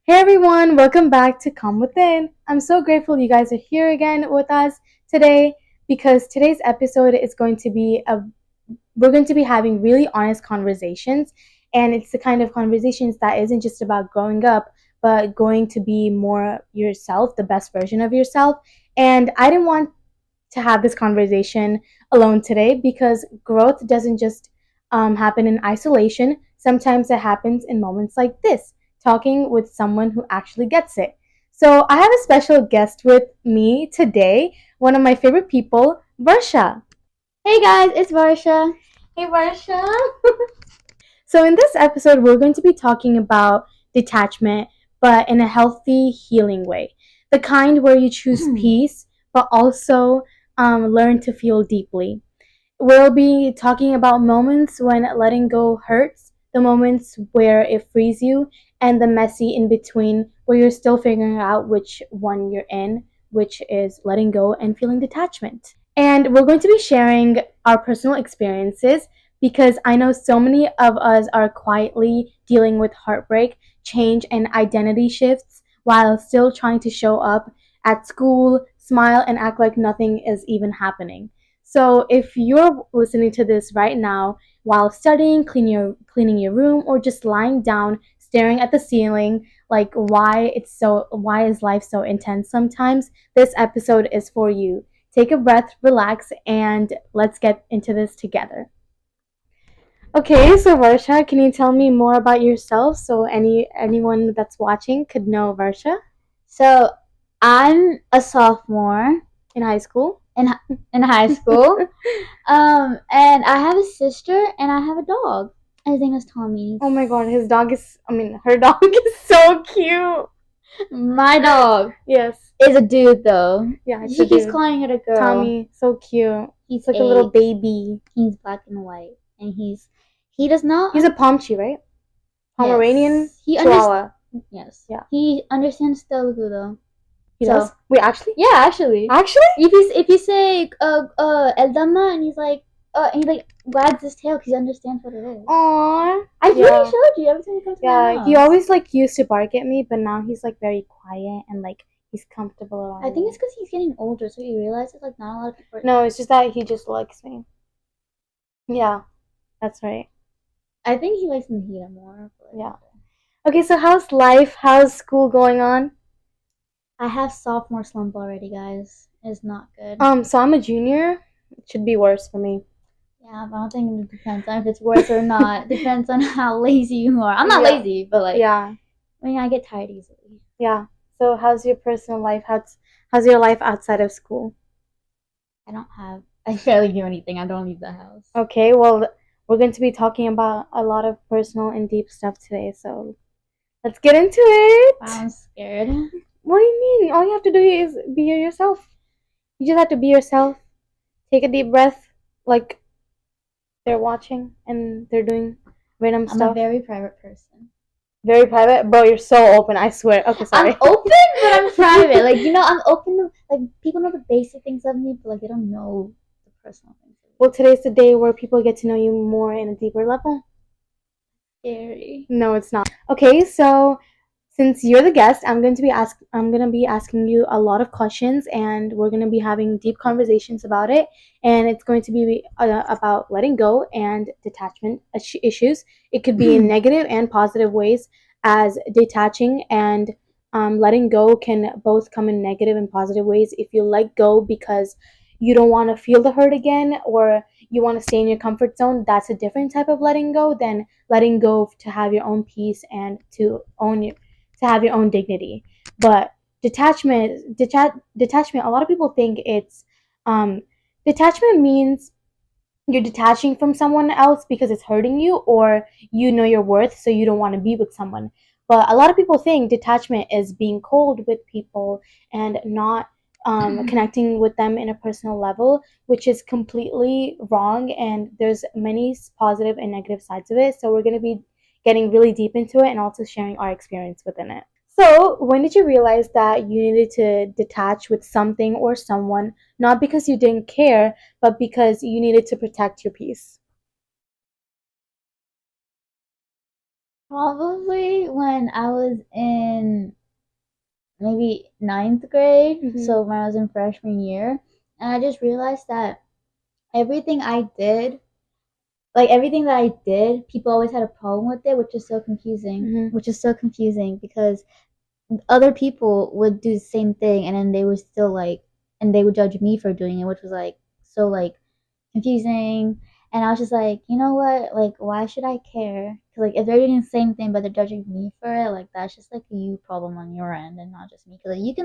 Hey everyone, welcome back to Come Within. I'm so grateful you guys are here again with us today because today's episode is going to be we're going to be having really honest conversations, and it's the kind of conversations that isn't just about growing up but going to be more yourself, the best version of yourself. And I didn't want to have this conversation alone today because growth doesn't just happen in isolation. Sometimes it happens in moments like this, talking with someone who actually gets it. So I have a special guest with me today, one of my favorite people, Varsha. Hey guys, it's Varsha. Hey, Varsha. So in this episode, we're going to be talking about detachment, but in a healthy, healing way. The kind where you choose peace, but also learn to feel deeply. We'll be talking about moments when letting go hurts, the moments where it frees you, and the messy in between where you're still figuring out which one you're in, which is letting go and feeling detachment. And we're going to be sharing our personal experiences because I know so many of us are quietly dealing with heartbreak, change, and identity shifts while still trying to show up at school, smile, and act like nothing is even happening. So if you're listening to this right now while studying, cleaning your room, or just lying down staring at the ceiling, like why is life so intense sometimes? This episode is for you. Take a breath, relax, and let's get into this together. Okay, so Varsha, can you tell me more about yourself so anyone that's watching could know Varsha So I'm a sophomore in high school? in in high school. And I have a sister and I have a dog. His name is Tommy. Oh my god, her dog is so cute. My dog Yes. is a dude though. Yeah, it's She a keeps dude. calling it a girl. Tommy, so cute. He's Like a little 8. baby. He's black and white, and he does not. He's a Pomchi, right? Pomeranian Chihuahua. Yes. Yeah. He understands Telugu though. He So- does? Wait, actually? Yeah, actually. Actually? If you say Eldama and he's like and he like wags his tail because he understands what it is. Aww. I Yeah. really showed you every time you come to my Yeah, house. he always like used to bark at me, but now he's like very quiet and like he's comfortable around I think me. it's because he's getting older, so he realizes like not a lot of people. No, it's just that he just likes me. Yeah, that's right. I think he likes Nahida more. But Yeah. Okay, so how's life? How's school going on? I have sophomore slump already, guys. It's not good. So I'm a junior. It should be worse for me. Yeah, but I don't think it depends on if it's worse or not. Depends on how lazy you are. I'm not Yeah. lazy, but like Yeah. I mean, I get tired easily. Yeah. So how's your personal life? How's your life outside of school? I barely do anything. I don't leave the house. Okay, well, we're going to be talking about a lot of personal and deep stuff today, so let's get into it. Wow, I'm scared. What do you mean? All you have to do is be yourself. You just have to be yourself. Take a deep breath, like they're watching and they're doing random I'm stuff. a very private person. Very private, bro. You're so open. I swear. Okay, sorry. I'm open, but I'm private. Like I'm open. Like people know the basic things of me, but like they don't know the personal things. Well, today's the day where people get to know you more in a deeper level. Scary. No, it's not. Okay, so since you're the guest, I'm going to be asking you a lot of questions and we're going to be having deep conversations about it, and it's going to be about letting go and detachment issues. It could be in negative and positive ways, as detaching and letting go can both come in negative and positive ways. If you let go because you don't want to feel the hurt again, or you want to stay in your comfort zone, that's a different type of letting go than letting go to have your own peace and to have your own dignity. But detachment, a lot of people think it's um, detachment means you're detaching from someone else because it's hurting you, or you know your worth so you don't want to be with someone. But a lot of people think detachment is being cold with people and not connecting with them in a personal level, which is completely wrong, and there's many positive and negative sides of it, so we're going to be getting really deep into it and also sharing our experience within it. So, when did you realize that you needed to detach with something or someone, not because you didn't care, but because you needed to protect your peace? Probably when I was in maybe ninth grade, so when I was in freshman year, and I just realized that everything I did, like everything that I did, people always had a problem with it, which is so confusing. Which is so confusing because other people would do the same thing, and then they would still like, and they would judge me for doing it, which was like so like confusing. And I was just like, you know what? Like, why should I care? Because like, if they're doing the same thing but they're judging me for it, like that's just like a you problem on your end and not just me. Because like, you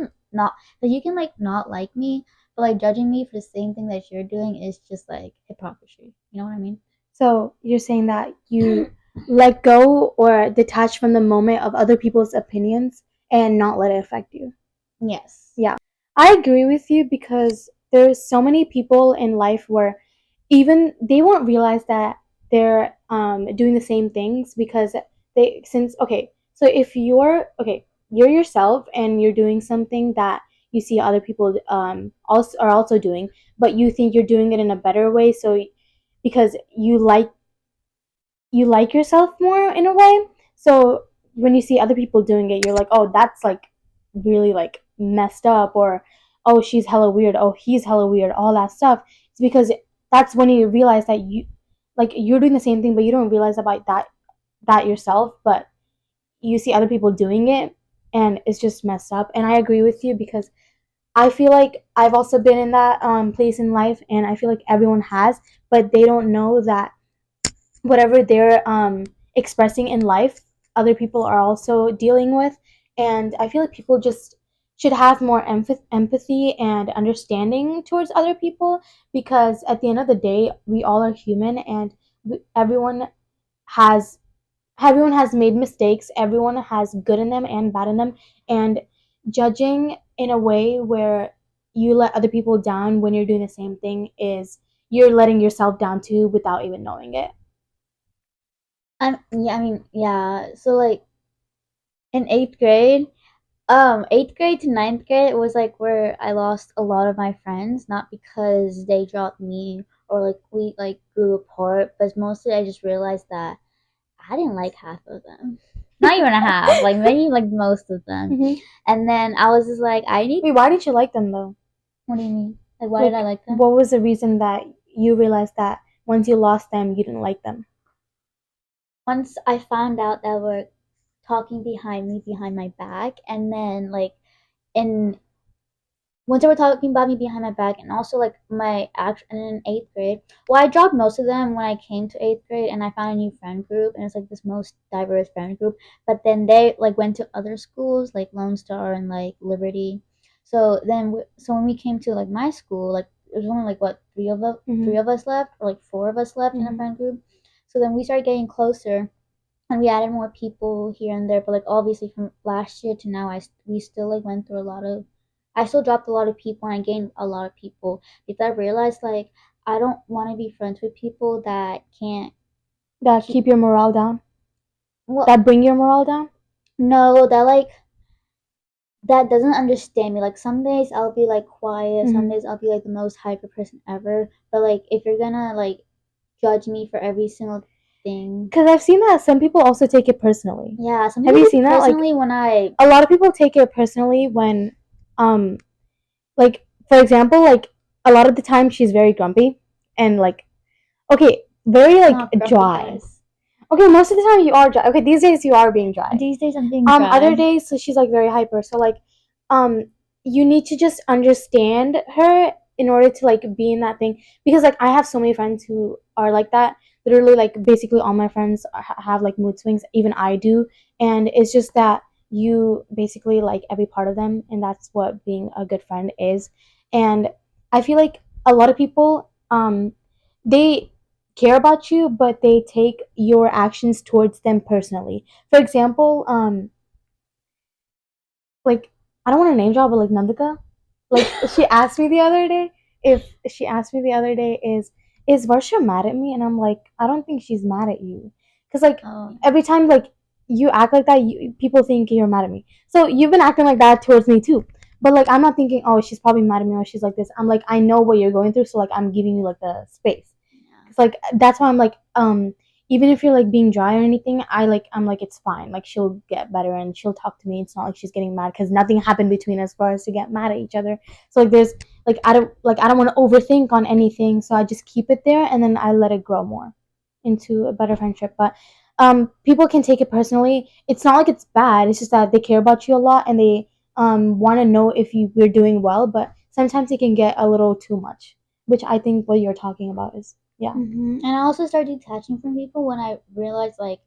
can like not like me, but like judging me for the same thing that you're doing is just like hypocrisy. You know what I mean? So you're saying that you let go or detach from the moment of other people's opinions and not let it affect you. Yes. Yeah. I agree with you because there's so many people in life where even they won't realize that they're doing the same things because they since okay, so if you're yourself and you're doing something that you see other people also are also doing, but you think you're doing it in a better way, so because you like yourself more in a way. So when you see other people doing it, you're like, oh, that's like really like messed up, or oh, she's hella weird, oh, he's hella weird, all that stuff. It's because that's when you realize that you're doing the same thing, but you don't realize about that yourself, but you see other people doing it, and it's just messed up. And I agree with you because I feel like I've also been in that place in life, and I feel like everyone has, but they don't know that whatever they're expressing in life, other people are also dealing with. And I feel like people just should have more empathy and understanding towards other people, because at the end of the day, we all are human, and everyone has everyone has made mistakes. Everyone has good in them and bad in them, and judging in a way where you let other people down when you're doing the same thing is you're letting yourself down too without even knowing it. Yeah, I mean, yeah. So like in eighth grade to ninth grade was like where I lost a lot of my friends, not because they dropped me or like we like grew apart, but mostly I just realized that I didn't like half of them. Not even a half, like maybe like most of them. And then I was just like, I need. Wait, why did you like them though? What do you mean? Like, why did I like them? What was the reason that you realized that once you lost them, you didn't like them? Once I found out that were talking behind me, behind my back, and then like in once they were talking about me behind my back, and also like my act and in eighth grade. Well, I dropped most of them when I came to eighth grade, and I found a new friend group, and it's like this most diverse friend group. But then they like went to other schools like Lone Star and like Liberty. So then, so when we came to like my school, like it was only like what three of us left, or like four of us left in a friend group. So then we started getting closer, and we added more people here and there. But like obviously from last year to now, we still like went through a lot of. I still dropped a lot of people and I gained a lot of people because I realized like I don't want to be friends with people that can't keep your morale down. Well, that bring your morale down. No, that like that doesn't understand me. Like some days I'll be like quiet, some days I'll be like the most hyper person ever. But like if you're gonna like judge me for every single thing, because I've seen that some people also take it personally. Yeah, some have people you seen that? Like when a lot of people take it personally when, like for example, like a lot of the time she's very grumpy and like okay, very like dry. Okay, most of the time you are dry. Okay, these days you are being dry. These days I'm being dry. Other days, so she's like very hyper. So like, you need to just understand her in order to like be in that thing. Because like I have so many friends who are like that. Literally, like basically all my friends have like mood swings. Even I do, and it's just that you basically like every part of them, and that's what being a good friend is. And I feel like a lot of people, they care about you, but they take your actions towards them personally. For example, like I don't want to name drop, but like Nandika, like she asked me the other day if she asked me the other day is Varsha mad at me, and I'm like I don't think she's mad at you, because like every time like you act like that, people think you're mad at me. So you've been acting like that towards me too. But like I'm not thinking, oh, she's probably mad at me or she's like this. I'm like I know what you're going through, so like I'm giving you like the space. It's like that's why I'm like even if you're like being dry or anything, I'm like it's fine. Like she'll get better and she'll talk to me. It's not like she's getting mad because nothing happened between us for us to get mad at each other. So like there's I don't want to overthink on anything, so I just keep it there and then I let it grow more into a better friendship. But people can take it personally. It's not like it's bad. It's just that they care about you a lot and they want to know if we're doing well. But sometimes it can get a little too much, which I think what you're talking about is yeah. And I also started detaching from people when I realized like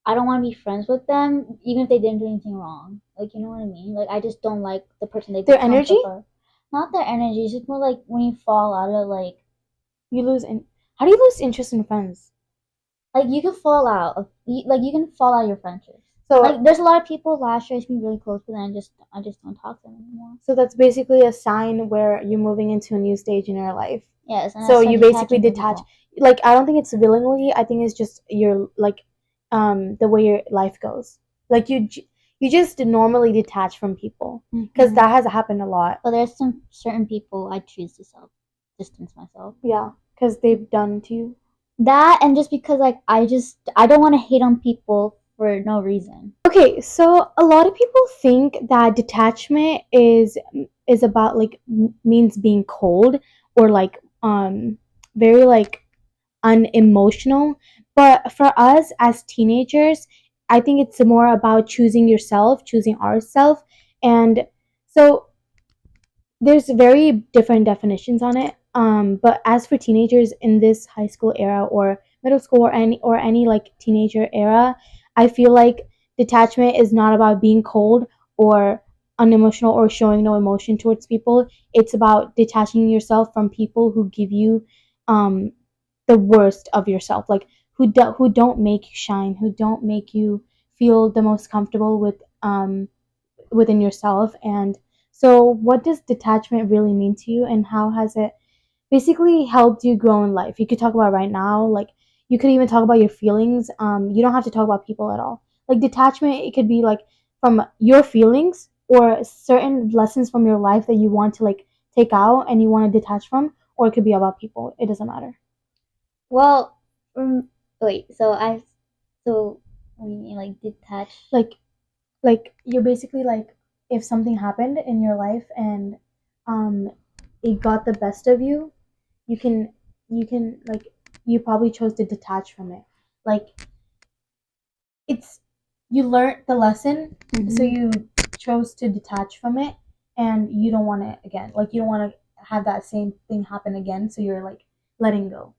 I don't want to be friends with them, even if they didn't do anything wrong. Like, you know what I mean? Like, I just don't like the person they Their become energy? so far. Not their energy. It's just more like when you fall out of like You lose how do you lose interest in friends? like you can fall out of like you can fall out of your friendships. So like there's a lot of people last year I used to be really close with, and I just don't talk to them anymore. so that's basically a sign where you're moving into a new stage in your life. Yes. And So you basically detaching from detach. people. Like I don't think it's willingly. I think it's just your like the way your life goes. Like you just normally detach from people because that has happened a lot. But there's some certain people I choose to self distance myself. Yeah, because they've done to you. That, and just because like I don't want to hate on people for no reason. Okay, so a lot of people think that detachment is about like means being cold or like very like unemotional, but for us as teenagers, I think it's more about choosing yourself, choosing ourselves, and so there's very different definitions on it. But as for teenagers in this high school era or middle school or any like teenager era, I feel like detachment is not about being cold or unemotional or showing no emotion towards people. It's about detaching yourself from people who give you um, the worst of yourself, like who don't make you shine, who don't make you feel the most comfortable within yourself. And so, what does detachment really mean to you, and how has it basically helped you grow in life? You could talk about right now, like you could even talk about your feelings. You don't have to talk about people at all. Like detachment, it could be like from your feelings or certain lessons from your life that you want to like take out and you want to detach from, or it could be about people. It doesn't matter. Well, wait. So when you like detach, Like you're basically like if something happened in your life and um it got the best of you, you can like you probably chose to detach from it. Like it's you learned the lesson, so you chose to detach from it and you don't want it again. Like you don't want to have that same thing happen again, so you're like letting go.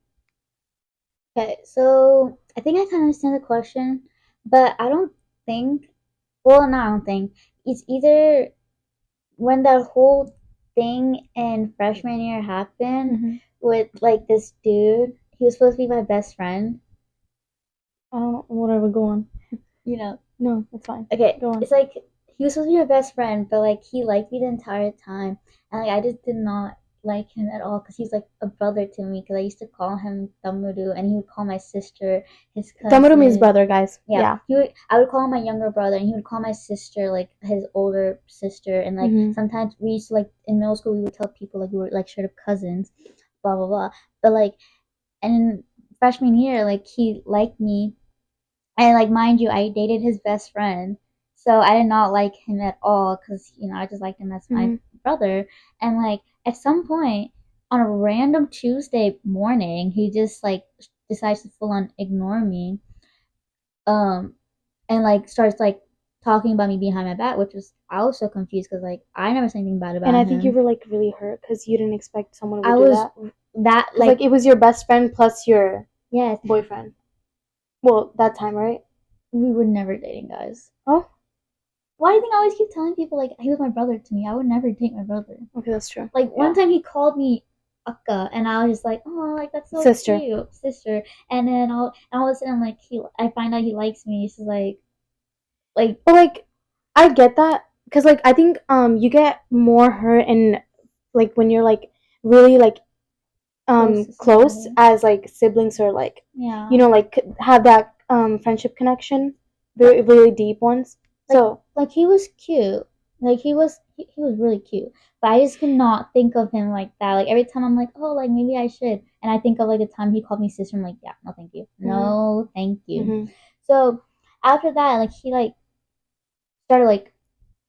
Okay, so I think I kind of understand the question, but I don't think. Well, no, I don't think it's either when that whole thing in freshman year happened with like this dude. He was supposed to be my best friend. Whatever, go on. You know. No, it's fine. Okay, Go on. it's like he was supposed to be my best friend, but like he liked me the entire time, and like I just did not like him at all because he's like a brother to me. Because I used to call him Damuru, and he would call my sister his cousin. Damuru means brother, guys. Yeah. I would call him my younger brother, and he would call my sister like his older sister. And like sometimes we used to like in middle school we would tell people like we were like straight up cousins, blah blah blah. But like, and in freshman year, like he liked me, and like mind you, I dated his best friend, so I did not like him at all because I just liked him as my brother. And like at some point on a random Tuesday morning, he just like decides to full on ignore me, um, and like starts like talking about me behind my back, which was I was so confused because like I never said anything bad about him. And I think you were like really hurt because you didn't expect someone would I do was that. Like it was your best friend plus your boyfriend. Well, that time, right? We were never dating, guys. Oh, why do you think I always keep telling people like he was my brother to me? I would never date my brother. Okay, that's true. Like one time he called me Akka, and I was just like, oh, like that's so sister. Cute, sister. And then all of a sudden, like I find out he likes me. He's like, but like, I get that because like I think you get more hurt and like when you're like really like close as like siblings or like like have that friendship connection, very really deep ones. So like he was cute. Like he was really cute, but I just could not think of him like that. Like every time I'm like, oh, like maybe I should, and I think of like the time he called me sister. I'm like, yeah, no, thank you, no, thank you. Mm-hmm. So after that, like he like started like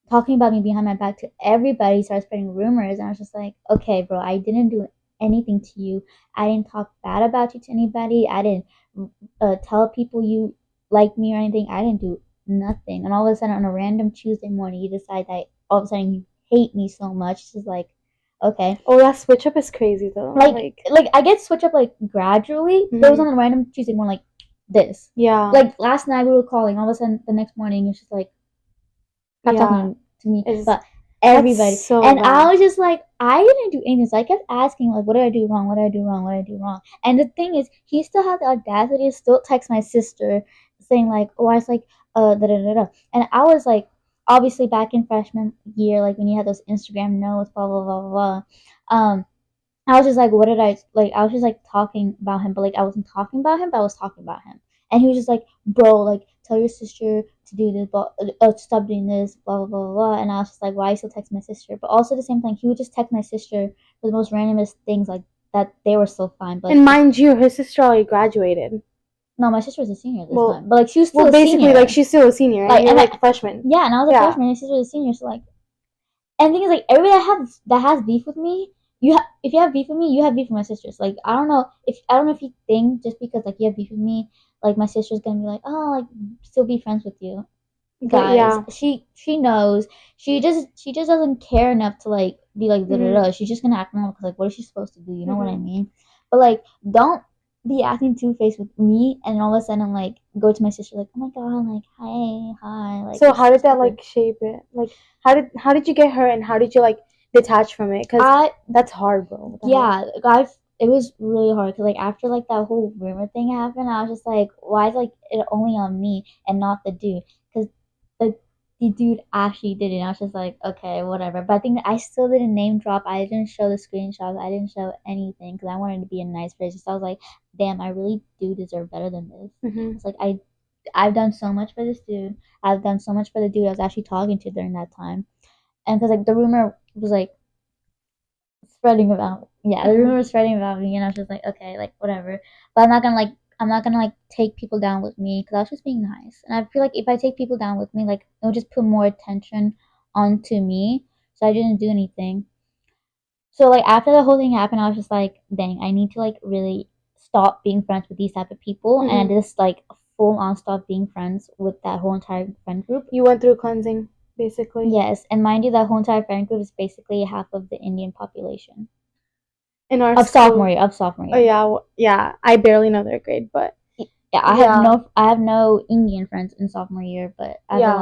talking about me behind my back to everybody, started spreading rumors, and I was just like, okay, bro, I didn't do anything to you. I didn't talk bad about you to anybody. I didn't tell people you like me or anything. I didn't do nothing. And all of a sudden, on a random Tuesday morning, you decide that all of a sudden you hate me so much. It's just like, okay. Oh, that switch up is crazy though. Like I get switch up like gradually. But it was on a random Tuesday morning, like this. Yeah. Like last night we were calling. All of a sudden, the next morning, it's just like kept talking to me, but everybody. So and bad. I was just like, I didn't do anything. So I kept asking, like, what did I do wrong? What did I do wrong? What did I do wrong? And the thing is, he still had the audacity to still text my sister saying, like, oh, I was like, da da da da. And I was like, obviously back in freshman year, like when you had those Instagram notes, blah, blah, blah, blah. I was just like, what did I like? I was just like talking about him, but like I wasn't talking about him, but I was talking about him. And he was just like, bro, like tell your sister to do this, but stop doing this, blah blah blah blah. And I was just like, why are you still texting my sister? But also at the same time, he would just text my sister for the most randomest things, like that they were still fine. But and mind you, her sister already graduated. No, my sister was a senior this time, but like she was still basically, senior. like she's still a senior, and you're like a freshman. Yeah, and I was a freshman, and my sister was a senior. So like, and the thing is, like everybody that has beef with me, if you have beef with me, you have beef with my sisters. Like I don't know if you think just because like you have beef with me, like my sister's gonna be like, oh, like still be friends with you, guys. Yeah. She knows. She just doesn't care enough to like be like da da da. She's just gonna act normal because like what is she supposed to do? You know what I mean? But like don't be acting two faced with me, and all of a sudden like go to my sister like, oh my god, like hi like. So how did that like shape it? Like how did you get her, and how did you like detach from it? Because that's hard, bro. Yeah, it was really hard because like after like that whole rumor thing happened, I was just like, why is like it only on me and not the dude? Because the dude actually did it. And I was just like, okay, whatever. But I think I still didn't name drop. I didn't show the screenshots. I didn't show anything because I wanted to be a nice person. So I was like, damn, I really do deserve better than this. It's like I've done so much for this dude. I've done so much for the dude I was actually talking to during that time. And because like the rumor was like spreading about the rumor was spreading about me, and I was just like, okay, like whatever. But I'm not gonna like take people down with me because I was just being nice. And I feel like if I take people down with me, like it'll just put more attention onto me. So I didn't do anything. So like after the whole thing happened, I was just like, dang, I need to like really stop being friends with these type of people, and I just like full on stop being friends with that whole entire friend group. You went through cleansing, basically. Yes, and mind you, that whole entire friend group is basically half of the Indian population. In our Of sophomore year. Oh yeah, yeah. I barely know their grade, but yeah, I have no Indian friends in sophomore year, but I have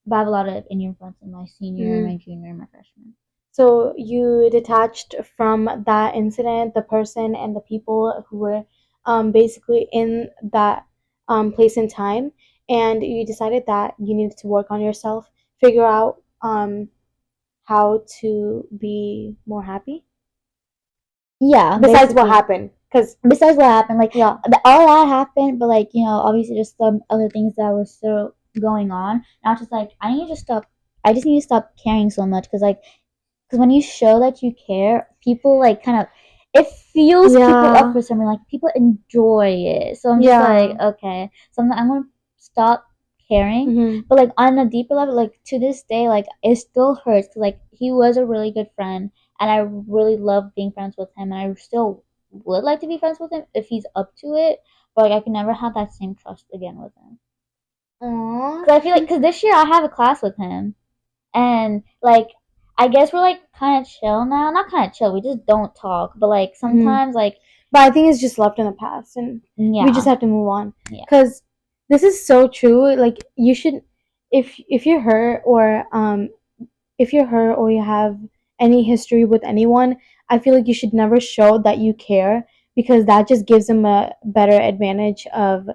a lot of Indian friends in my senior, my junior, and my freshman. So you detached from that incident, the person and the people who were basically in that place and time, and you decided that you needed to work on yourself, figure out how to be more happy. Yeah. Besides what happened, like all that happened, but like obviously just some other things that were still going on. And I was just like, I need to stop. I just need to stop caring so much because when you show that you care, people like kind of it feels people up for something. Like people enjoy it. So I'm just like, okay, so I'm gonna stop caring. But like on a deeper level, like to this day, like it still hurts because like he was a really good friend, and I really love being friends with him, and I still would like to be friends with him if he's up to it. But like I can never have that same trust again with him. Because I feel like because this year I have a class with him, and like I guess we're like kind of chill now. Not kind of chill. We just don't talk. But like sometimes like. But I think it's just left in the past, and we just have to move on. Because this is so true. Like you should, if you're hurt or you have any history with anyone, I feel like you should never show that you care because that just gives them a better advantage of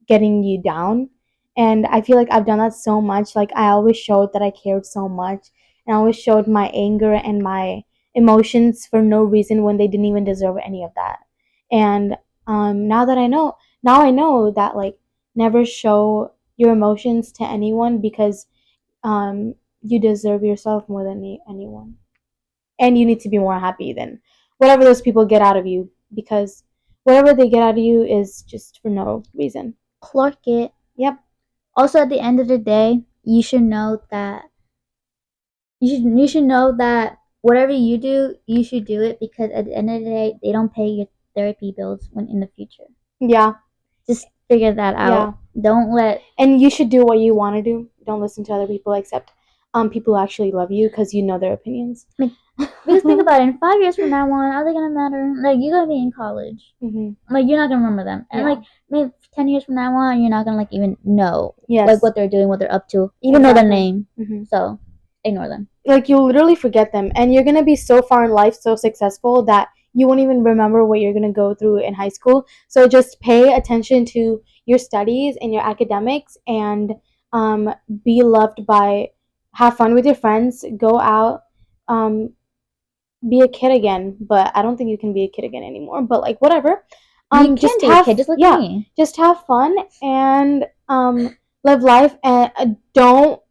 getting you down. And I feel like I've done that so much. Like I always showed that I cared so much, and I always showed my anger and my emotions for no reason when they didn't even deserve any of that. And now I know that like never show your emotions to anyone because you deserve yourself more than anyone, and you need to be more happy than whatever those people get out of you, because whatever they get out of you is just for no reason. Clark it. Yep. Also, at the end of the day, you should know that whatever you do, you should do it, because at the end of the day, they don't pay your therapy bills when in the future. Yeah. Just figure that out. Don't let. And you should do what you want to do. Don't listen to other people, except people who actually love you, because you know their opinions. Because think about it, in 5 years from now on, are they gonna matter? Like, you're gonna be in college. Mm-hmm. Like, you're not gonna remember them. And like, maybe 10 years from now on, you're not gonna like even know like what they're doing, what they're up to, even know their name. Mm-hmm. So ignore them. Like, you'll literally forget them, and you're gonna be so far in life, so successful, that you won't even remember what you're gonna go through in high school. So just pay attention to your studies and your academics, and be loved by, have fun with your friends, go out, be a kid again. But I don't think you can be a kid again anymore. But like, whatever. You can be a kid, just like me. Just have fun and live life, and don't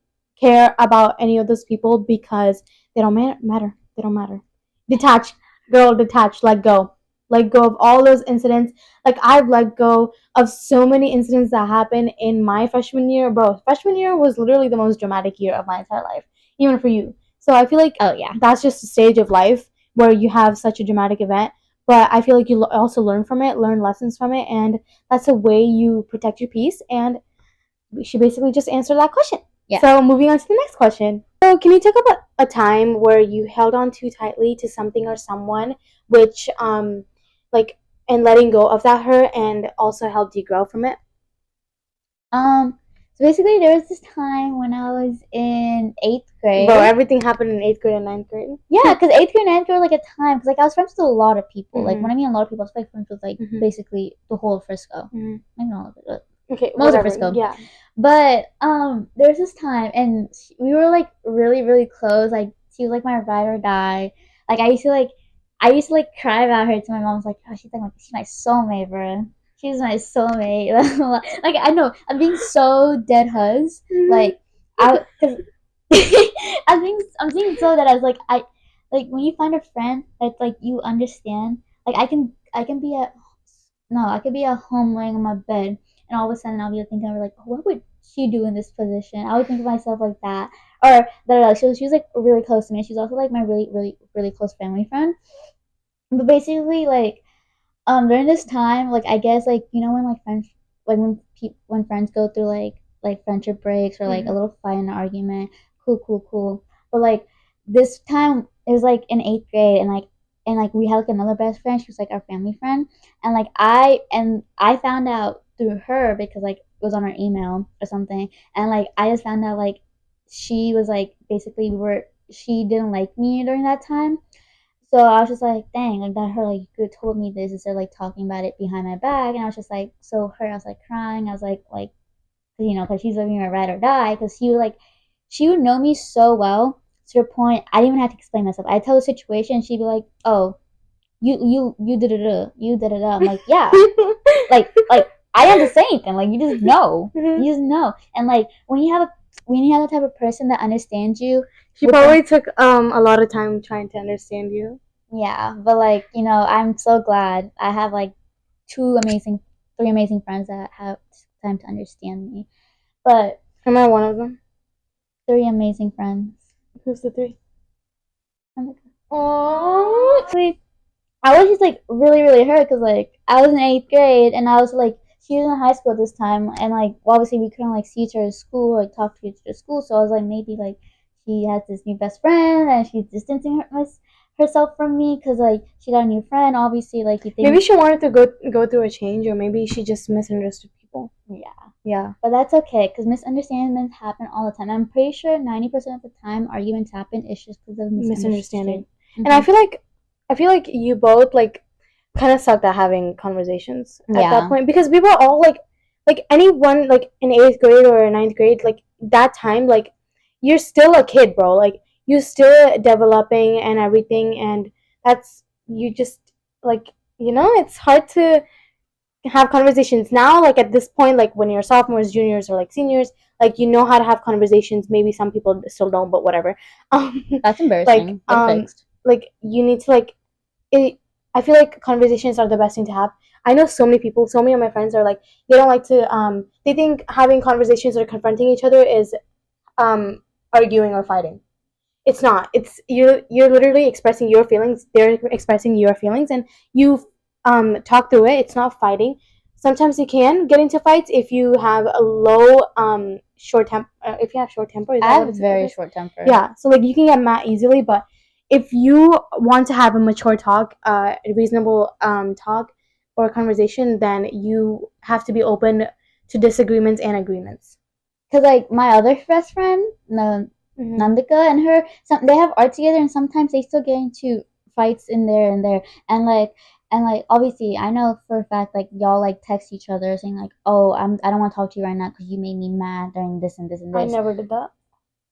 care about any of those people, because they don't matter. They don't matter. Detach, girl, detach. Let go. Let go of all those incidents. Like, I've let go of so many incidents that happened in my freshman year. Bro, freshman year was literally the most dramatic year of my entire life, even for you. So I feel like that's just a stage of life where you have such a dramatic event. But I feel like you also learn from it, learn lessons from it, and that's a way you protect your peace. And we should basically just answer that question. Yeah. So moving on to the next question. So can you talk about a time where you held on too tightly to something or someone, which like, and letting go of that hurt, and also helped you grow from it? So basically, there was this time when I was in 8th grade. Bro, everything happened in 8th grade and 9th grade. Yeah, because 8th grade and 9th grade were like a time, because like I was friends with a lot of people. Like, when I mean a lot of people, I was like friends with like basically the whole of Frisco. Maybe not all of it, but most of Frisco. Yeah. But there was this time, and we were like really, really close. Like, she was like my ride or die. Like, I used to cry about her to my mom. I was like, oh, she's my soulmate, bro. She's my soulmate. Like, I know I'm being so dead huzz. Like, I'm being so dead. I was like, when you find a friend that's like you understand. Like, I could be at home laying on my bed, and all of a sudden I'll be thinking, like, what would she do in this position? I would think of myself like that, or that. She was like really close to me. She's also like my really, really, really close family friend. But basically, like, during this time, like, I guess, like, you know, when like friends, like when friends go through like friendship breaks, or like a little fight and argument, cool. But like, this time it was like in 8th grade, and like we had like another best friend. She was like our family friend, and like I found out through her, because like it was on her email or something, and like I just found out like she was like basically she didn't like me during that time. So I was just like, dang, like that her like good told me this instead of like talking about it behind my back. And I was just like, I was like crying. I was like, you know, because she's living my ride or die. Because she would know me so well to the point I didn't even have to explain myself. I tell the situation, and she'd be like, oh, you did it, you did it. I'm like, yeah, like I didn't have to say anything. Like, you just know, you just know. And like when you have the type of person that understands you. She probably took a lot of time trying to understand you. Yeah, but like, you know, I'm so glad I have like three amazing friends that have time to understand me. But am I one of them? 3 amazing friends. Who's the 3? Aww. I was just like really, really hurt, because like I was in 8th grade, and I was like, she was in high school at this time, and like obviously we couldn't like see each other at school, like talk to each other at school. So I was like, maybe like she has this new best friend, and she's distancing herself from me, because like she got a new friend. Obviously, like, you think maybe she wanted to go through a change, or maybe she just misunderstood people. Yeah. But that's okay, because misunderstandings happen all the time. I'm pretty sure 90% of the time arguments happen. It's just because of misunderstanding. And I feel like you both like kind of sucked at having conversations at that point, because we were all like anyone like in 8th grade or 9th grade, like that time, like you're still a kid, bro. Like, you're still developing and everything, and that's, you just like, you know, it's hard to have conversations now. Like at this point, like when you're sophomores, juniors, or like seniors, like you know how to have conversations. Maybe some people still don't, but whatever. That's embarrassing. Get fixed. Like you need to like it. I feel like conversations are the best thing to have. I know so many people. So many of my friends are like they don't like to. They think having conversations or confronting each other is arguing or fighting. It's not. It's you're literally expressing your feelings. They're expressing your feelings, and you talk through it. It's not fighting. Sometimes you can get into fights if you have a low short temper. If you have short temper, is I that have what it's very short temper. Yeah, so like you can get mad easily, but if you want to have a mature talk, a reasonable talk or conversation, then you have to be open to disagreements and agreements. Cause like my other best friend, Nandika and her, they have art together, and sometimes they still get into fights in there and there, and like obviously I know for a fact like y'all like text each other saying like, oh, I don't want to talk to you right now because you made me mad during this and this and this. I never did that.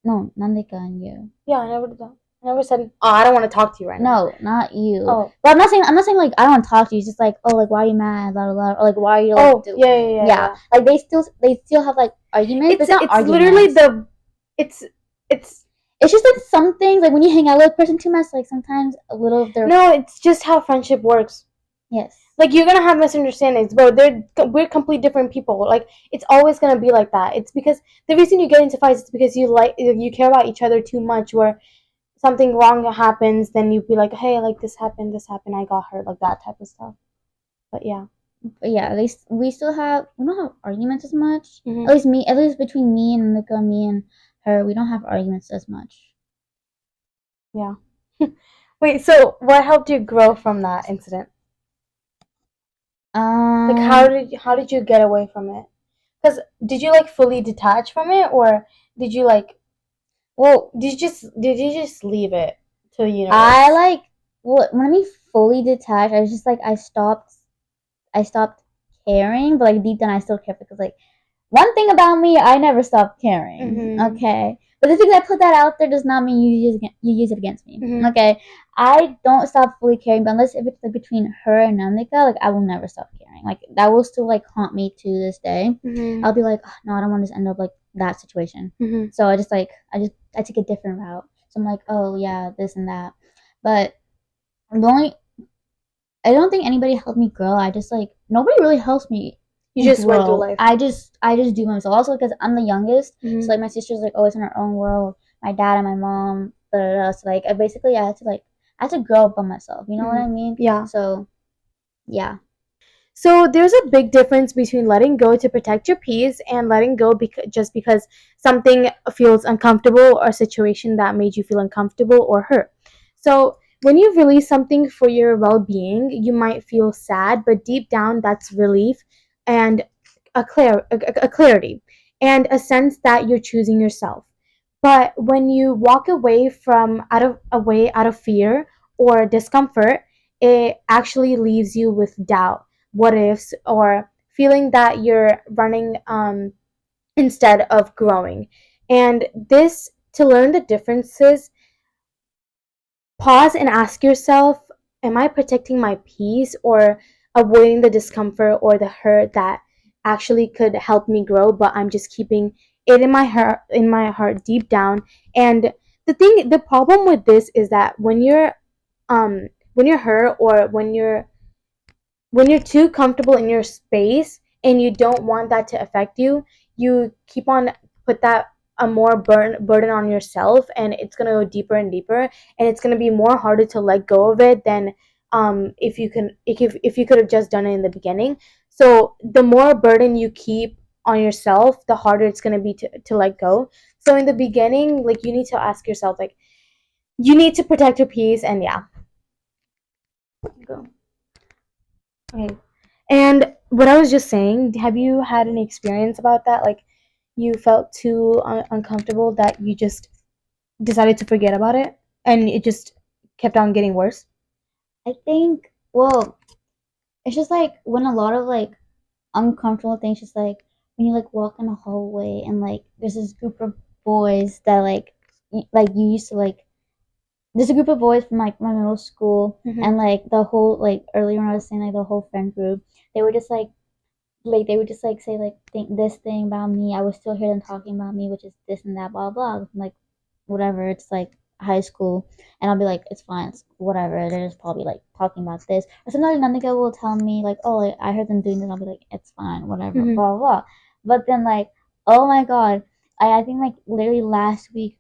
No, Nandika and you. Yeah, I never did that. I never said, "Oh, I don't want to talk to you right now." No, not you. Oh, but I'm not saying like I don't want to talk to you. It's just like, oh, like why are you mad? Blah blah blah. Or like why are you like? oh, yeah. Like they still have like arguments. It's not arguments. Literally it's it's just like some things like when you hang out with a person too much, like sometimes a little of their no, it's just how friendship works. Yes. Like you're gonna have misunderstandings, but we're complete different people. Like it's always gonna be like that. It's because the reason you get into fights is because you care about each other too much. Where something wrong happens, then you'd be like, hey, like this happened, I got hurt, like that type of stuff. But yeah. But yeah, at least we don't have arguments as much. Mm-hmm. At least between me and Nika, me and her, we don't have arguments as much. Yeah. Wait, so what helped you grow from that incident? Like how did you get away from it? Because did you like fully detach from it, or did you like? Well, did you just leave it to the universe? I like when I mean fully detached. I was just like I stopped caring, but like deep down I still care because like one thing about me, I never stop caring. Mm-hmm. Okay. But just because I put that out there does not mean you use it against me. Mm-hmm. Okay. I don't stop fully caring, but unless if it's like between her and Namika, like I will never stop caring. Like that will still like haunt me to this day. Mm-hmm. I'll be like, oh, no, I don't want this to end up like that situation. Mm-hmm. So I take a different route. So I'm like, oh yeah, this and that. But I don't think anybody helped me grow. I just like nobody really helps me. You just went through life. I just do myself. Also because I'm the youngest, mm-hmm. So like my sister's like always in her own world. My dad and my mom, blah, blah, blah. So like I had to grow up by myself. You know mm-hmm. what I mean? Yeah. So, yeah. So there's a big difference between letting go to protect your peace and letting go just because something feels uncomfortable or a situation that made you feel uncomfortable or hurt. So when you release something for your well-being, you might feel sad, but deep down that's relief and a clarity and a sense that you're choosing yourself. But when you walk away out of fear or discomfort, it actually leaves you with doubt, what ifs, or feeling that you're running instead of growing. And this, to learn the differences, pause and ask yourself, am I protecting my peace or avoiding the discomfort or the hurt that actually could help me grow, but I'm just keeping it in my heart deep down. And the problem with this is that when you're hurt or when you're too comfortable in your space and you don't want that to affect you, you keep on put that a more burden on yourself, and it's gonna go deeper and deeper, and it's gonna be more harder to let go of it than if you could have just done it in the beginning. So the more burden you keep on yourself, the harder it's gonna be to let go. So in the beginning, like you need to ask yourself, like you need to protect your peace, and yeah. Go. Okay. And what I was just saying, have you had any experience about that? Like, you felt too uncomfortable that you just decided to forget about it, and it just kept on getting worse? I think, well, it's just like when a lot of like uncomfortable things, just like when you like walk in a hallway and like there's this group of boys that like you used to like there's a group of boys from my middle school, mm-hmm. and like the whole like earlier when I was saying like the whole friend group, they were just like like they would just like say like think this thing about me. I would still hear them talking about me, which is this and that, blah blah. I'm like, whatever. It's like high school, and I'll be like, it's fine, it's whatever. They're just probably like talking about this. Or sometimes another guy will tell me like, oh, like, I heard them doing this. I'll be like, it's fine, whatever, Mm-hmm. blah blah. But then like, oh my god, I think like literally last week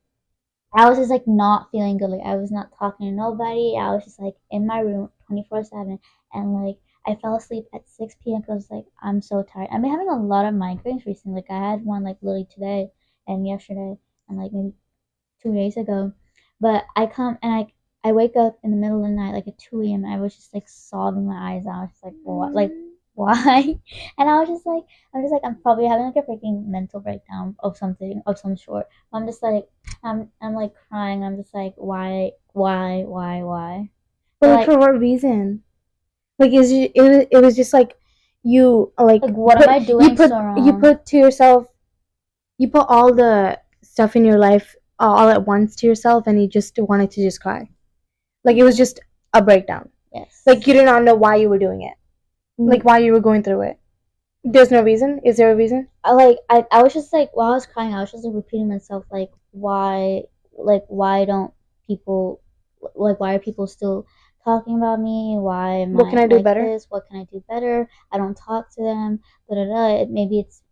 I was just like not feeling good. Like I was not talking to nobody. I was just like in my room 24/7, and like I fell asleep at 6 p.m. because I was like I'm so tired. I've been having a lot of migraines recently. Like I had one like literally today and yesterday and like maybe 2 days ago. But I come and I wake up in the middle of the night like at 2 a.m. and I was just like sobbing my eyes out. I was just like what like why? And I was just like I'm probably having like a freaking mental breakdown of something of some sort. I'm just like I'm like crying. I'm just like why? But But like, for what reason? Like, it was just like you like what am I doing so you wrong? put to yourself, you put all the stuff in your life all at once to yourself, and you just wanted to just cry. Like it was just a breakdown. Yes. Like you did not know why you were doing it. Like why you were going through it. There's no reason. Is there a reason? I was just like while I was crying, I was just like repeating myself like why don't people like why are people still talking about me? Why am What can I I do like better? this? What can I do better? I don't talk to them. Da da da. Maybe it's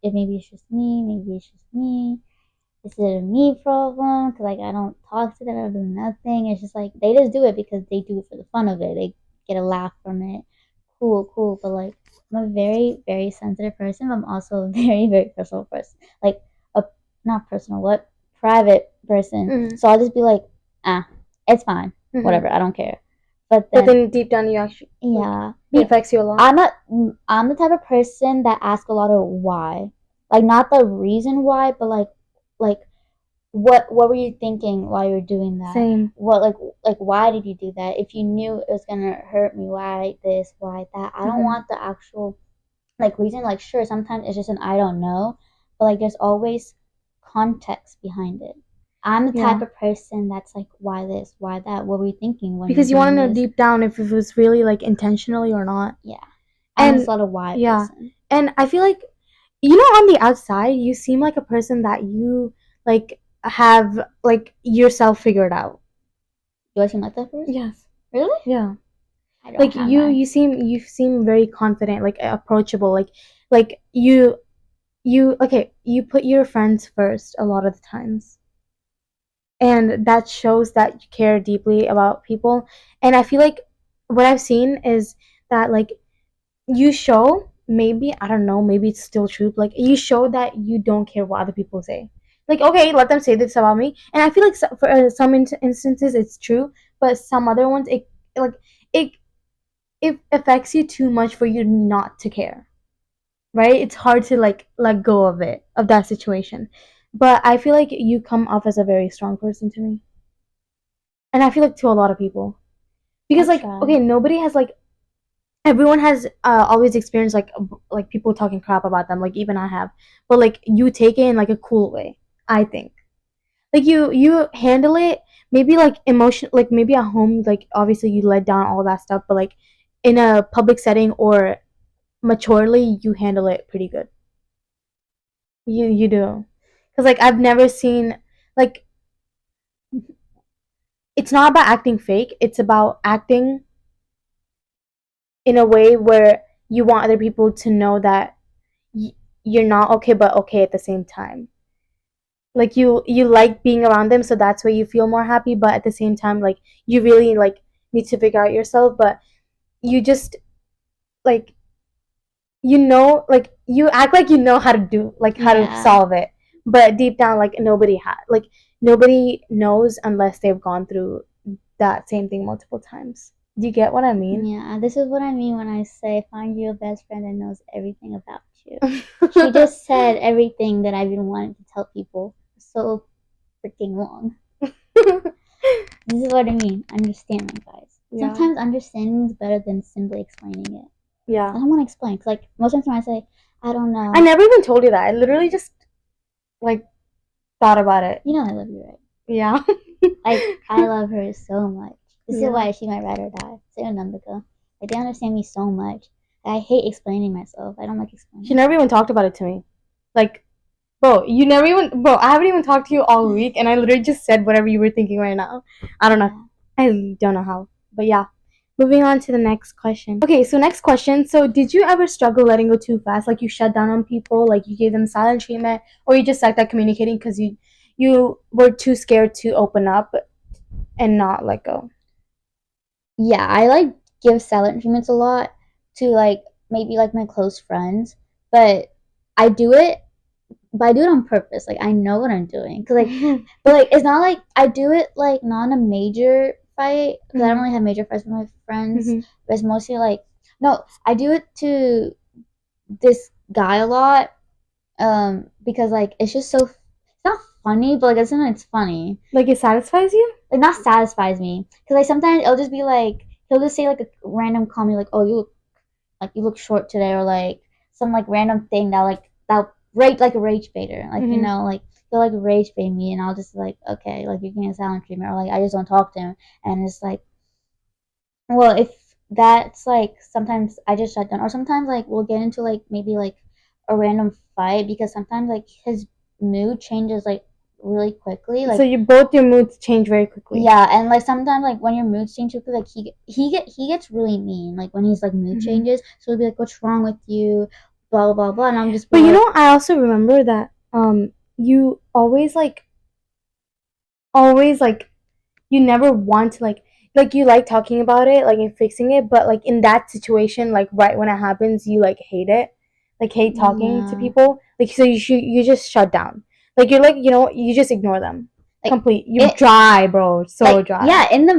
just me. Maybe it's just me. Is it a me problem? Cause like I don't talk to them. I don't do nothing. It's just like they just do it because they do it for the fun of it. They get a laugh from it. Cool. But like I'm a very, very sensitive person. But I'm also a very, very personal person. Like a not personal, what private person. Mm-hmm. So I'll just be like, it's fine, whatever. I don't care. But then deep down, you actually yeah, it affects you a lot. I'm the type of person that asks a lot of why, like not the reason why, but like what were you thinking while you were doing that? Same. What like why did you do that? If you knew it was gonna hurt me, why this, why that? I don't want the actual like reason. Like sure, sometimes it's just an I don't know, but like there's always context behind it. I'm the type of person that's like why this, why that? What were you thinking when Because you want to know this? deep down if it was really like intentionally or not. Yeah, I'm just a lot of why yeah, person. and I feel like on the outside you seem like a person that you like have like yourself figured out. Do I seem like that person? Yes. Really? Yeah. I don't Like have that. you seem very confident, like approachable, like you okay, you put your friends first a lot of the times. And that shows that you care deeply about people. And I feel like what I've seen is that like you show, maybe I don't know, maybe it's still true, but like you show that you don't care what other people say. Like okay, let them say this about me, and I feel like for some instances it's true, but some other ones like it it affects you too much for you not to care, right? It's hard to like let go of it, of that situation. But I feel like you come off as a very strong person to me, and I feel like to a lot of people, because like okay, nobody has like everyone has always experienced like people talking crap about them, like even I have, but like you take it in like a cool way. I think like you handle it, maybe like emotion, like maybe at home, like obviously you let down all that stuff, but like in a public setting or maturely, you handle it pretty good. You do, because like I've never seen like it's not about acting fake, it's about acting in a way where you want other people to know that you're not okay but okay at the same time. Like you like being around them, so that's why you feel more happy, but at the same time like you really like need to figure out yourself, but you just like like you act like you know how to do, like how to solve it, but deep down like nobody knows unless they've gone through that same thing multiple times. Do you get what I mean? Yeah, this is what I mean when I say find you a best friend that knows everything about you. She just said everything that I've been wanting to tell people so freaking long. This is what I mean. Understanding, guys. Yeah. Sometimes understanding is better than simply explaining it. Yeah. I don't want to explain. Cause like most of the time I say, I don't know. I never even told you that. I literally just like thought about it. You know I love you, right? Yeah. Like I love her so much. This is why she might ride or die. Say Nandika. Like they understand me so much. I hate explaining myself. I don't like explaining. She never even talked about it to me. Like, bro, I haven't even talked to you all week, and I literally just said whatever you were thinking right now. I don't know. I don't know how. But yeah. Moving on to the next question. Okay, so next question. So did you ever struggle letting go too fast? Like you shut down on people, like you gave them silent treatment, or you just sucked at communicating because you were too scared to open up and not let go? Yeah, I like give silent treatments a lot to like maybe like my close friends, but I do it on purpose. Like I know what I'm doing, cause like, but like it's not like I do it like not in a major fight, because I don't really have major fights with my friends. But it's mostly like no, I do it to this guy a lot, because like it's just so it's not funny, but like it's funny. Like it satisfies you? Like not satisfies me, cause like sometimes it'll just be like he'll just say like a random comment like, oh you look short today, or like some like random thing that rage like a rage baiter, like you know, like they'll like rage bait me, and I'll just like okay, like you can get silent treatment, or like I just don't talk to him, and it's like, well, if that's like sometimes I just shut down, or sometimes like we'll get into like maybe like a random fight, because sometimes like his mood changes like really quickly. Like so your moods change very quickly. yeah, and like sometimes like when your mood changes, like he gets really mean. Like when he's like mood changes, so he'll be like, "What's wrong with you?" Blah blah blah, and I'm just. But you know, I also remember that you always like you never want to like you like talking about it, like and fixing it, but like in that situation, like right when it happens, you like hate it, like hate talking to people, like so you just shut down, like you're like you just ignore them. Like, complete. You're dry, bro. So like, dry. Yeah, and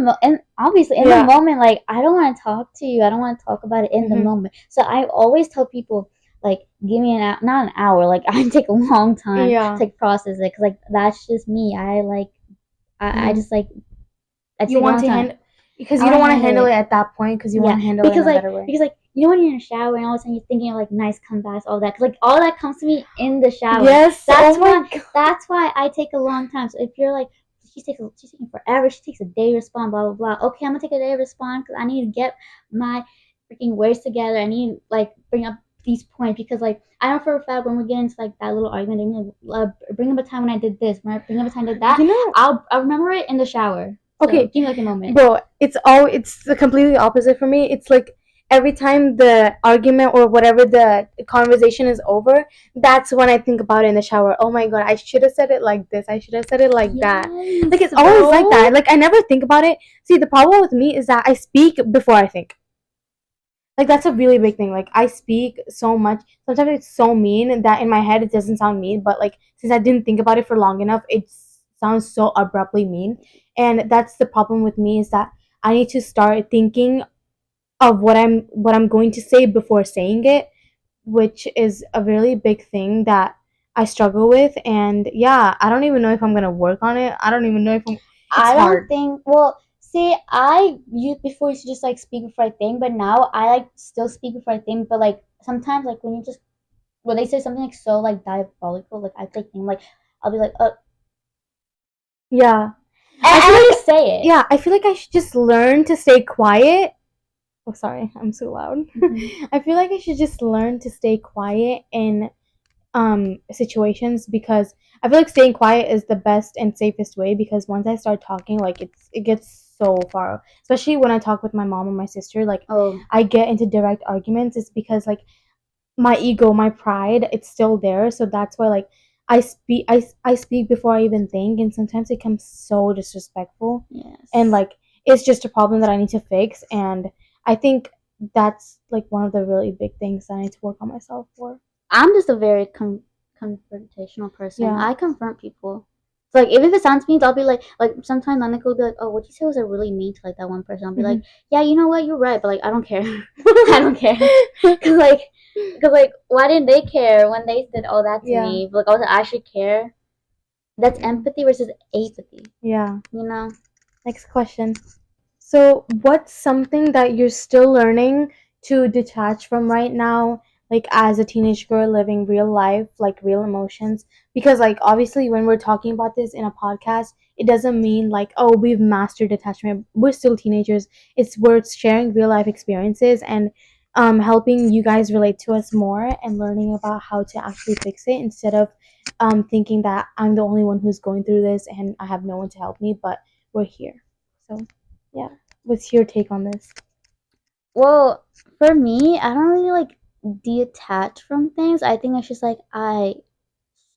obviously in the moment, like I don't want to talk to you. I don't want to talk about it in the moment. So I always tell people like, give me not an hour. Like I take a long time to like process it, because like that's just me. I just like. You want to handle because you don't want to handle it at that point, because you want to handle it in a better way. Because like you know when you're in the shower and all of a sudden you're thinking of like nice comebacks, all that. Cause like all that comes to me in the shower. Yes, that's why I take a long time. So if you're like she's taking forever, she takes a day to respond, blah blah blah. Okay, I'm gonna take a day to respond because I need to get my freaking words together. I need to like bring up these points, because like I know for a fact when we get into like that little argument, like, bring up a time when I did this, bring up a time I did that. I'll remember it in the shower. So, okay, give me like a moment. Bro, it's the completely opposite for me. It's like every time the argument or whatever the conversation is over, that's when I think about it in the shower. Oh my god, I should have said it like this. I should have said it like that. Like it's always like that. Like I never think about it. See, the problem with me is that I speak before I think. Like that's a really big thing. Like I speak so much. Sometimes it's so mean that in my head it doesn't sound mean, but like since I didn't think about it for long enough, it sounds so abruptly mean. And that's the problem with me, is that I need to start thinking of what I'm going to say before saying it, which is a really big thing that I struggle with. And yeah, I don't even know if I'm gonna work on it. I don't even know if I don't think. Well, see, I used to just like speak before I think, but now I like still speak before I think. But like sometimes, like when they say something like so like diabolical, like I think like I'll be like, yeah. I just say it. Yeah, I feel like I should just learn to stay quiet. Oh, sorry, I'm so loud. I feel like I should just learn to stay quiet in situations, because I feel like staying quiet is the best and safest way, because once I start talking, like it gets so far, especially when I talk with my mom and my sister, like I get into direct arguments. It's because like my ego, my pride, it's still there, so that's why like I speak before I even think, and sometimes it comes so disrespectful. Yes. And like it's just a problem that I need to fix, and I think that's like one of the really big things that I need to work on myself for. I'm just a very confrontational person. Yeah. I confront people. So like even if it sounds mean, I'll be like sometimes Monica will be like, "Oh, what you say was really mean to like that one person." I'll be like, "Yeah, you know what? You're right," but like I don't care. I don't care because like why didn't they care when they did all that to me? But like also I should care. That's empathy versus apathy. Yeah. You know. Next question. So, what's something that you're still learning to detach from right now, like as a teenage girl living real life, like real emotions? Because, like, obviously, when we're talking about this in a podcast, it doesn't mean like, oh, we've mastered detachment. We're still teenagers. We're sharing real life experiences, and helping you guys relate to us more and learning about how to actually fix it instead of thinking that I'm the only one who's going through this and I have no one to help me, but we're here. So, yeah. What's your take on this? Well, for me, I don't really like detach from things. I think it's just like I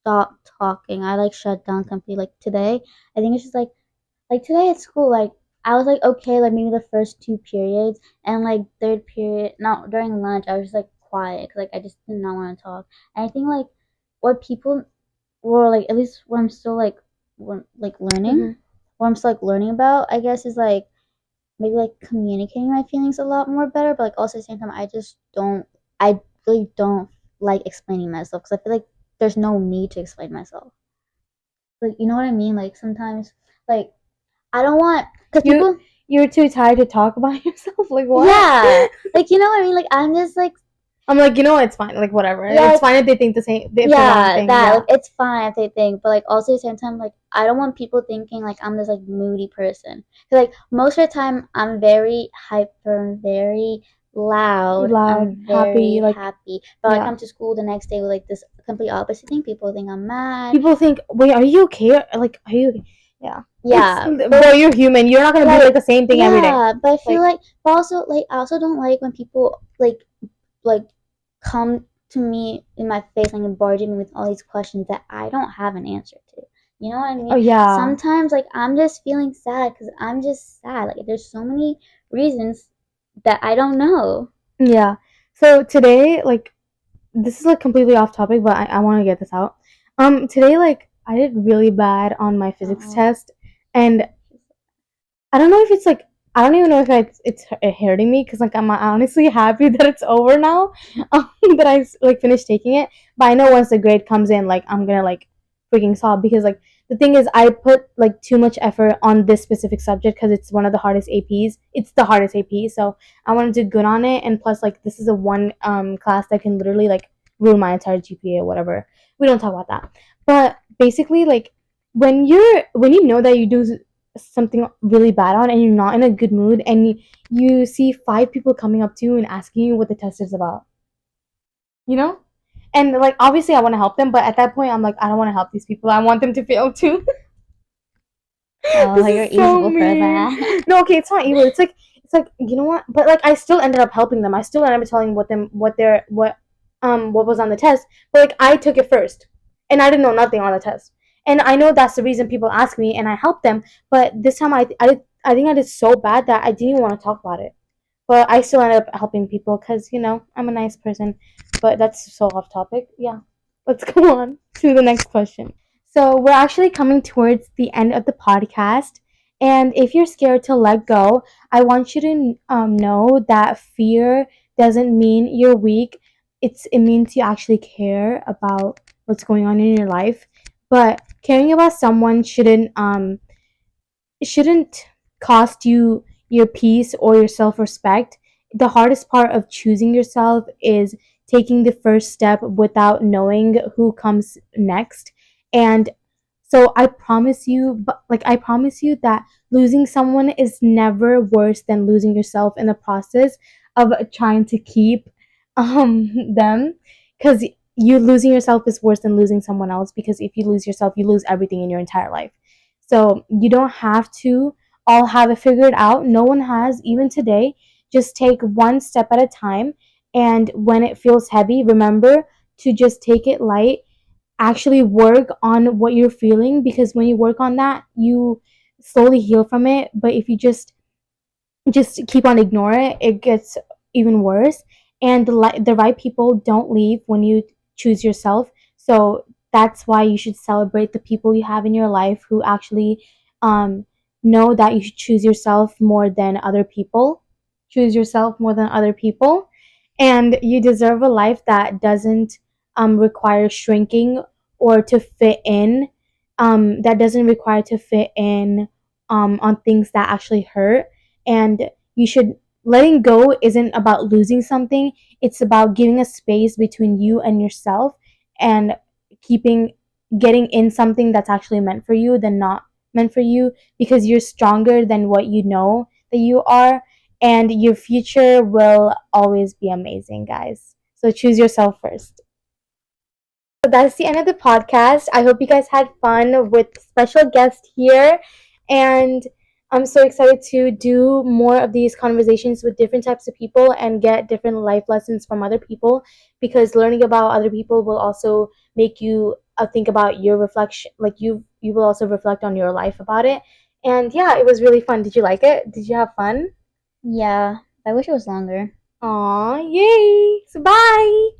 stop talking. I like shut down completely. Like today, I think it's just like today at school, like I was like okay, like maybe the first two periods, and like third period, no, during lunch, I was just like quiet, 'cause, like I just did not want to talk. And I think like what people were like, at least what I'm still like learning, what I'm still like learning about, I guess, is like maybe like communicating my feelings a lot more better, but like also at the same time, I really don't like explaining myself because I feel like there's no need to explain myself. Like you know what I mean? Like sometimes, like I don't want because people. You're too tired to talk about yourself. Like what? Yeah, like you know what I mean. Like I'm just like I'm like, it's fine. Like whatever. yeah, It's fine if they think the same. If the wrong yeah, thing. that Yeah. like it's fine if they think, but like also at the same time, like I don't want people thinking like I'm this like moody person. Cause like most of the time I'm very hyper, I'm very loud, Loud, I'm happy, very like happy. But I yeah. come to school the next day with like this complete opposite thing. People think I'm mad. People think, wait, are you okay? Like, are you? Okay? Yeah. Yeah, But you're human. You're not gonna be like the same thing every day. yeah, but I feel Like, but also like I also don't like when people like come to me in my face and barging me with all these questions that I don't have an answer to. You know what I mean? oh yeah. Sometimes like I'm just feeling sad because I'm just sad. Like there's so many reasons that I don't know. Yeah. So today, like, this is like completely off topic, but I want to get this out. Today, like, I did really bad on my physics test, and I don't know if it's like I don't even know if it's hurting me because like I'm honestly happy that it's over now, that I like finished taking it. But I know once the grade comes in, like I'm gonna like freaking sob because like the thing is I put like too much effort on this specific subject because it's one of the hardest APs. It's the hardest AP, so I want to do good on it. And plus, like this is a one class that can literally like ruin my entire GPA or whatever. We don't talk about that. But basically, like when you know that you do something really bad on and you're not in a good mood and you see 5 people coming up to you and asking you what the test is about, you know, and like obviously I want to help them, but at that point I'm like I don't want to help these people, I want them to fail too. Oh, This you're is so evil for mean. that. No, okay, it's not evil. It's like you know what? But like I still ended up helping them. I still ended up telling what was on the test. But like I took it first, and I didn't know nothing on the test. And I know that's the reason people ask me, and I helped them. But this time I think I did so bad that I didn't even want to talk about it. But I still ended up helping people because I'm a nice person. But that's so off topic. Yeah, let's go on to the next question. So we're actually coming towards the end of the podcast. And if you're scared to let go, I want you to know that fear doesn't mean you're weak. It means you actually care about what's going on in your life. But caring about someone shouldn't cost you your peace or your self-respect. The hardest part of choosing yourself is taking the first step without knowing who comes next. And so I promise you that losing someone is never worse than losing yourself in the process of trying to keep them, cuz you losing yourself is worse than losing someone else, because if you lose yourself, you lose everything in your entire life. So you don't have to all have it figured out. No one has, even today. Just take one step at a time. And when it feels heavy, remember to just take it light. Actually work on what you're feeling, because when you work on that, you slowly heal from it. But if you just keep on ignoring it, it gets even worse. And the right people don't leave when you choose yourself. So that's why you should celebrate the people you have in your life who actually um, know that you should choose yourself more than other people. Choose yourself more than other people. And you deserve a life that doesn't require shrinking or to fit in. That doesn't require to fit in on things that actually hurt. And you should letting go isn't about losing something, it's about giving a space between you and yourself, and keeping getting in something that's actually meant for you than not meant for you, because you're stronger than what you know that you are. and your future will always be amazing, guys. So choose yourself first. So that's the end of the podcast. I hope you guys had fun with special guest here, and I'm so excited to do more of these conversations with different types of people and get different life lessons from other people, because learning about other people will also make you think about your reflection, like you will also reflect on your life about it. And yeah, it was really fun. Did you like it? Did you have fun? Yeah, I wish it was longer. Aw, yay. So bye.